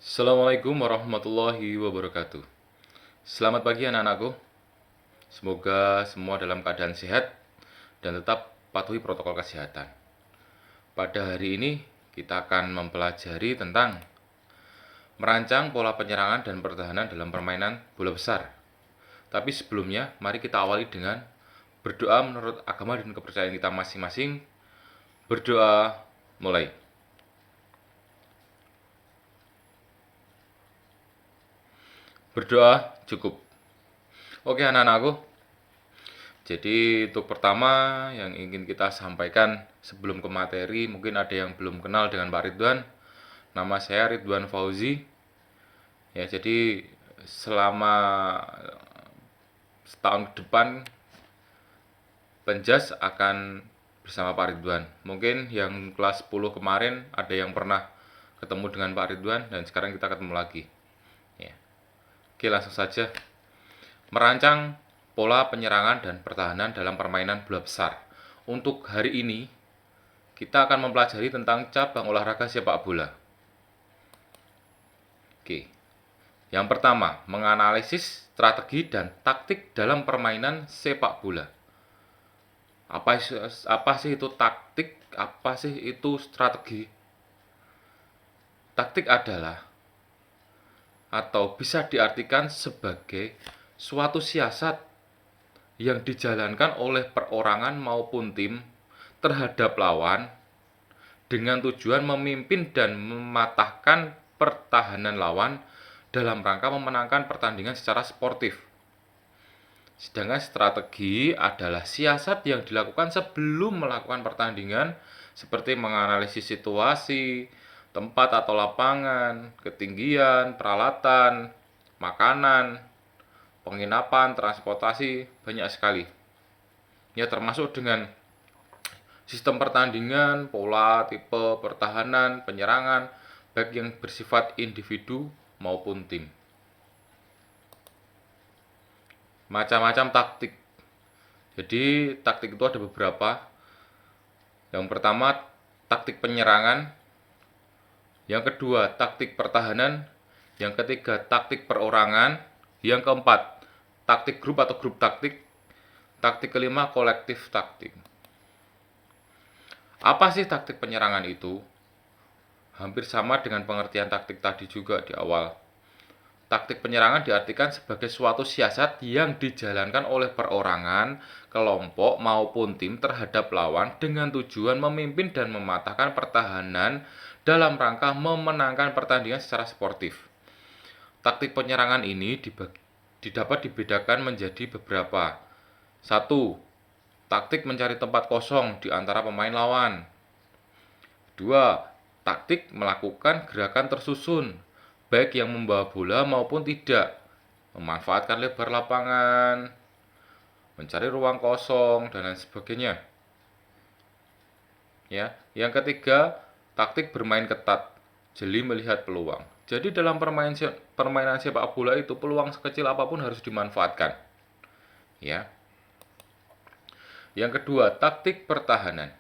Assalamualaikum warahmatullahi wabarakatuh. Selamat pagi anak-anakku. Semoga semua dalam keadaan sehat dan tetap patuhi protokol kesehatan. Pada hari ini kita akan mempelajari tentang merancang pola penyerangan dan pertahanan dalam permainan bola besar. Tapi sebelumnya, mari kita awali dengan berdoa menurut agama dan kepercayaan kita masing-masing. Berdoa mulai. Berdoa cukup. Oke anak-anakku, jadi untuk pertama yang ingin kita sampaikan sebelum ke materi, mungkin ada yang belum kenal dengan Pak Ridwan. Nama saya Ridwan Fauzi. Ya, jadi selama setahun ke depan Penjas akan bersama Pak Ridwan. Mungkin yang kelas 10 kemarin ada yang pernah ketemu dengan Pak Ridwan dan sekarang kita ketemu lagi. Ya. Oke, langsung saja. Merancang pola penyerangan dan pertahanan dalam permainan bola besar. Untuk hari ini, kita akan mempelajari tentang cabang olahraga sepak bola. Oke. Yang pertama, menganalisis strategi dan taktik dalam permainan sepak bola. Apa sih itu taktik? Apa sih itu strategi? Taktik adalah atau bisa diartikan sebagai suatu siasat yang dijalankan oleh perorangan maupun tim terhadap lawan dengan tujuan memimpin dan mematahkan pertahanan lawan dalam rangka memenangkan pertandingan secara sportif. Sedangkan strategi adalah siasat yang dilakukan sebelum melakukan pertandingan seperti menganalisis situasi, tempat atau lapangan, ketinggian, peralatan, makanan, penginapan, transportasi, banyak sekali. Ya, termasuk dengan sistem pertandingan, pola, tipe pertahanan, penyerangan, baik yang bersifat individu maupun tim. Macam-macam taktik. Jadi, taktik itu ada beberapa. Yang pertama, taktik penyerangan. Yang kedua, taktik pertahanan. Yang ketiga, taktik perorangan. Yang keempat, taktik grup atau grup taktik. Taktik kelima, kolektif taktik. Apa sih taktik penyerangan itu? Hampir sama dengan pengertian taktik tadi juga di awal. Taktik penyerangan diartikan sebagai suatu siasat yang dijalankan oleh perorangan, kelompok maupun tim terhadap lawan dengan tujuan memimpin dan mematahkan pertahanan dalam rangka memenangkan pertandingan secara sportif. Taktik penyerangan ini dapat dibedakan menjadi beberapa. 1. Taktik mencari tempat kosong di antara pemain lawan. 2. Taktik melakukan gerakan tersusun, baik yang membawa bola maupun tidak, memanfaatkan lebar lapangan, mencari ruang kosong, dan lain sebagainya. Ya, yang ketiga, taktik bermain ketat, jeli melihat peluang. Jadi dalam permainan sepak bola itu peluang sekecil apapun harus dimanfaatkan. Ya. Yang kedua, taktik pertahanan.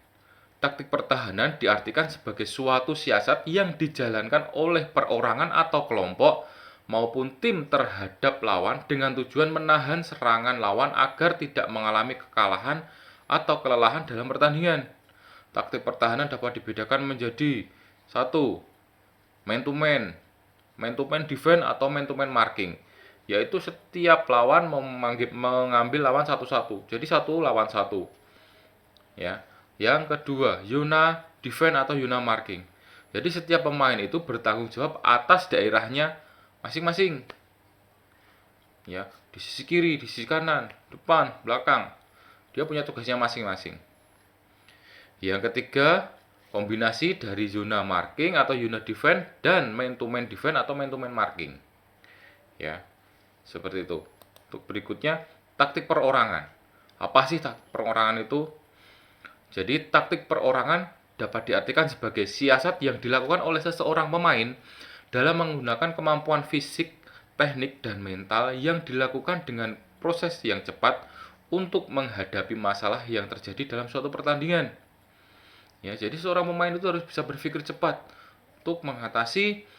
Taktik pertahanan diartikan sebagai suatu siasat yang dijalankan oleh perorangan atau kelompok maupun tim terhadap lawan dengan tujuan menahan serangan lawan agar tidak mengalami kekalahan atau kelelahan dalam pertandingan. Taktik pertahanan dapat dibedakan menjadi 1. Man to man, man to man defense atau man to man marking, yaitu setiap lawan mengambil lawan satu-satu. Jadi satu lawan satu. Ya. Yang kedua, Yuna defense atau Yuna marking. Jadi setiap pemain itu bertanggung jawab atas daerahnya masing-masing. Ya, di sisi kiri, di sisi kanan, depan, belakang. Dia punya tugasnya masing-masing. Yang ketiga, kombinasi dari zona marking atau zona defense dan man to man defense atau man to man marking. Ya. Seperti itu. Untuk berikutnya, taktik perorangan. Apa sih taktik perorangan itu? Jadi taktik perorangan dapat diartikan sebagai siasat yang dilakukan oleh seseorang pemain dalam menggunakan kemampuan fisik, teknik, dan mental yang dilakukan dengan proses yang cepat untuk menghadapi masalah yang terjadi dalam suatu pertandingan. Ya, jadi seorang pemain itu harus bisa berpikir cepat untuk mengatasi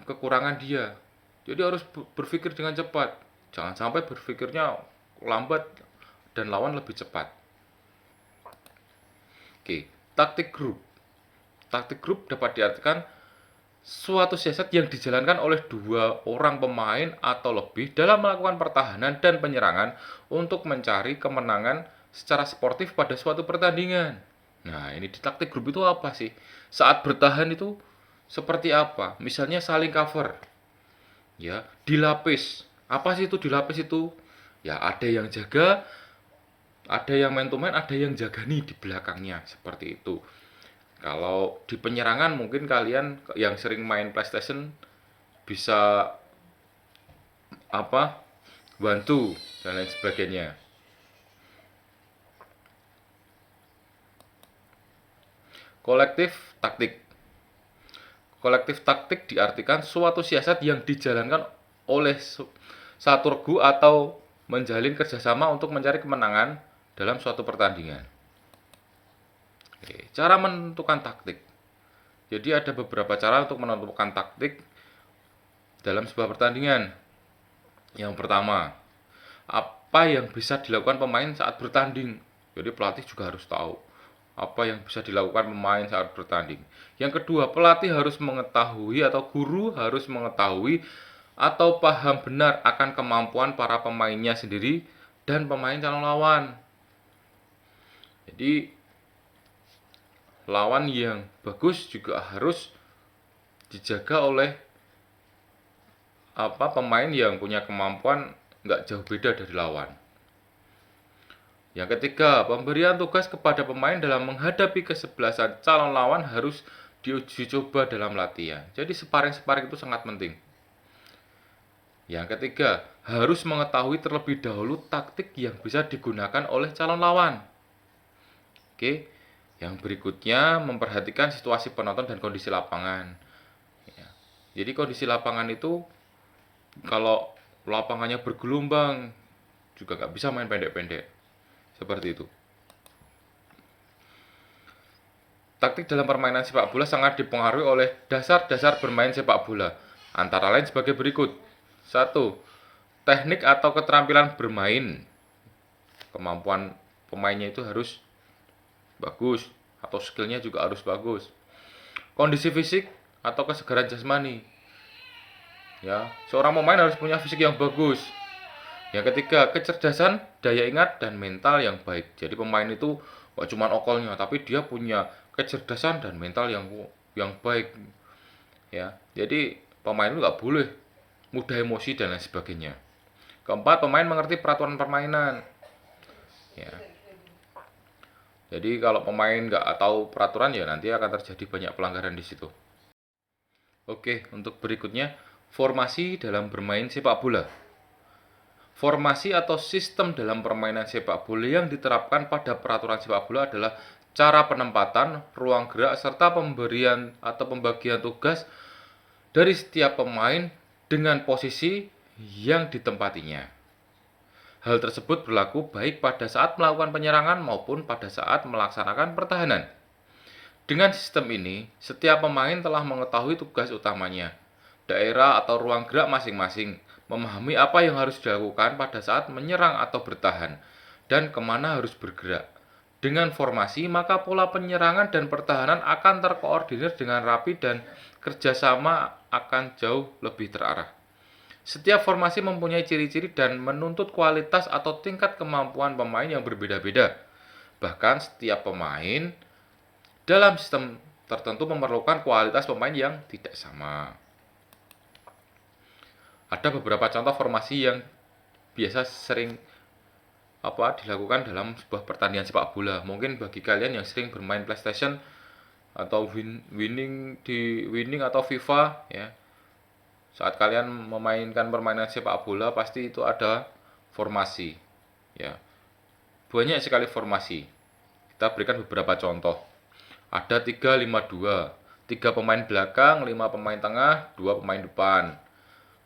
kekurangan dia. Jadi harus berpikir dengan cepat. Jangan sampai berpikirnya lambat dan lawan lebih cepat. Oke, taktik grup. Taktik grup dapat diartikan suatu siasat yang dijalankan oleh dua orang pemain atau lebih dalam melakukan pertahanan dan penyerangan untuk mencari kemenangan secara sportif pada suatu pertandingan. Nah, ini di taktik grup itu apa sih? Saat bertahan itu seperti apa? Misalnya saling cover, ya, dilapis. Apa sih itu dilapis itu? Ya, ada yang jaga, ada yang main to main, ada yang jaga nih di belakangnya, seperti itu. Kalau di penyerangan mungkin kalian yang sering main PlayStation bisa bantu dan lain sebagainya. Kolektif taktik. Kolektif taktik diartikan suatu siasat yang dijalankan oleh satu regu atau menjalin kerjasama untuk mencari kemenangan dalam suatu pertandingan. Oke, cara menentukan taktik. Jadi ada beberapa cara untuk menentukan taktik dalam sebuah pertandingan. Yang pertama, apa yang bisa dilakukan pemain saat bertanding. Jadi pelatih juga harus tahu apa yang bisa dilakukan pemain saat bertanding. Yang kedua, pelatih harus mengetahui atau guru harus mengetahui atau paham benar akan kemampuan para pemainnya sendiri dan pemain calon lawan. Jadi lawan yang bagus juga harus dijaga oleh pemain yang punya kemampuan nggak jauh beda dari lawan. Yang ketiga, pemberian tugas kepada pemain dalam menghadapi kesebelasan calon lawan harus diuji coba dalam latihan. Jadi sparring-sparring itu sangat penting. Yang ketiga, harus mengetahui terlebih dahulu taktik yang bisa digunakan oleh calon lawan. Oke, yang berikutnya memperhatikan situasi penonton dan kondisi lapangan. Ya. Jadi kondisi lapangan itu kalau lapangannya bergelombang juga nggak bisa main pendek-pendek. Seperti itu. Taktik dalam permainan sepak bola sangat dipengaruhi oleh dasar-dasar bermain sepak bola. Antara lain sebagai berikut. 1. Teknik atau keterampilan bermain. Kemampuan pemainnya itu harus bagus atau skillnya juga harus bagus. Kondisi fisik atau kesegaran jasmani. Ya, seorang pemain harus punya fisik yang bagus. Yang ketiga, kecerdasan, daya ingat, dan mental yang baik. Jadi pemain itu gak cuma okolnya, tapi dia punya kecerdasan dan mental yang baik. Ya, jadi pemain itu nggak boleh mudah emosi dan lain sebagainya. Keempat, pemain mengerti peraturan permainan. Ya, jadi kalau pemain nggak tahu peraturan ya nanti akan terjadi banyak pelanggaran di situ. Oke, untuk berikutnya, formasi dalam bermain sepak bola. Formasi atau sistem dalam permainan sepak bola yang diterapkan pada peraturan sepak bola adalah cara penempatan, ruang gerak, serta pemberian atau pembagian tugas dari setiap pemain dengan posisi yang ditempatinya. Hal tersebut berlaku baik pada saat melakukan penyerangan maupun pada saat melaksanakan pertahanan. Dengan sistem ini, setiap pemain telah mengetahui tugas utamanya, daerah atau ruang gerak masing-masing, memahami apa yang harus dilakukan pada saat menyerang atau bertahan, dan kemana harus bergerak. Dengan formasi, maka pola penyerangan dan pertahanan akan terkoordinir dengan rapi dan kerjasama akan jauh lebih terarah. Setiap formasi mempunyai ciri-ciri dan menuntut kualitas atau tingkat kemampuan pemain yang berbeda-beda. Bahkan setiap pemain dalam sistem tertentu memerlukan kualitas pemain yang tidak sama. Ada beberapa contoh formasi yang biasa sering dilakukan dalam sebuah pertandingan sepak bola. Mungkin bagi kalian yang sering bermain PlayStation atau winning atau FIFA ya. Saat kalian memainkan permainan sepak bola pasti itu ada formasi ya. Banyak sekali formasi. Kita berikan beberapa contoh. Ada 3-5-2. 3 pemain belakang, 5 pemain tengah, 2 pemain depan.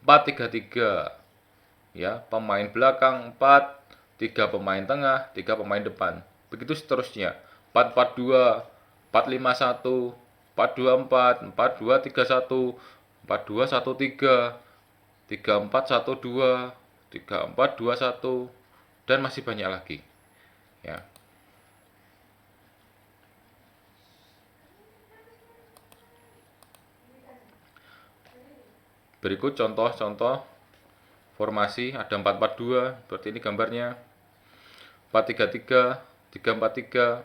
4-3-3. Ya, pemain belakang 4, 3 pemain tengah, 3 pemain depan. Begitu seterusnya. 4-4-2, 4-5-1, 4-2-4, 4-2-3-1, 4213, 3412, 3421, dan masih banyak lagi ya. Berikut contoh-contoh formasi, ada 442 seperti ini gambarnya, 433, 343.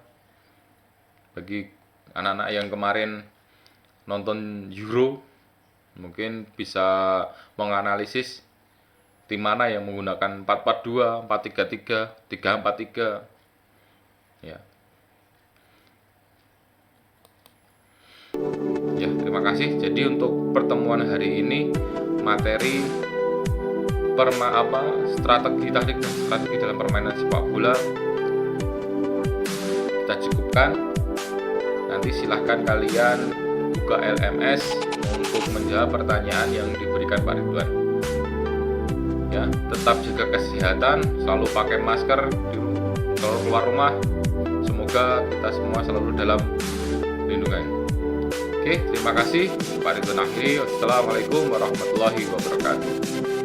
Bagi anak-anak yang kemarin nonton Euro mungkin bisa menganalisis tim mana yang menggunakan 442, 433, 343 ya. Ya, terima kasih. Jadi untuk pertemuan hari ini materi strategi taktik dan strategi dalam permainan sepak bola kita cukupkan. Nanti silahkan kalian buka LMS untuk menjawab pertanyaan yang diberikan Pak Ridwan. Ya, tetap jaga kesehatan, selalu pakai masker, selalu keluar rumah. Semoga kita semua selalu dalam lindungan. Oke, terima kasih. Pak Ridwan akhiri. Wassalamualaikum warahmatullahi wabarakatuh.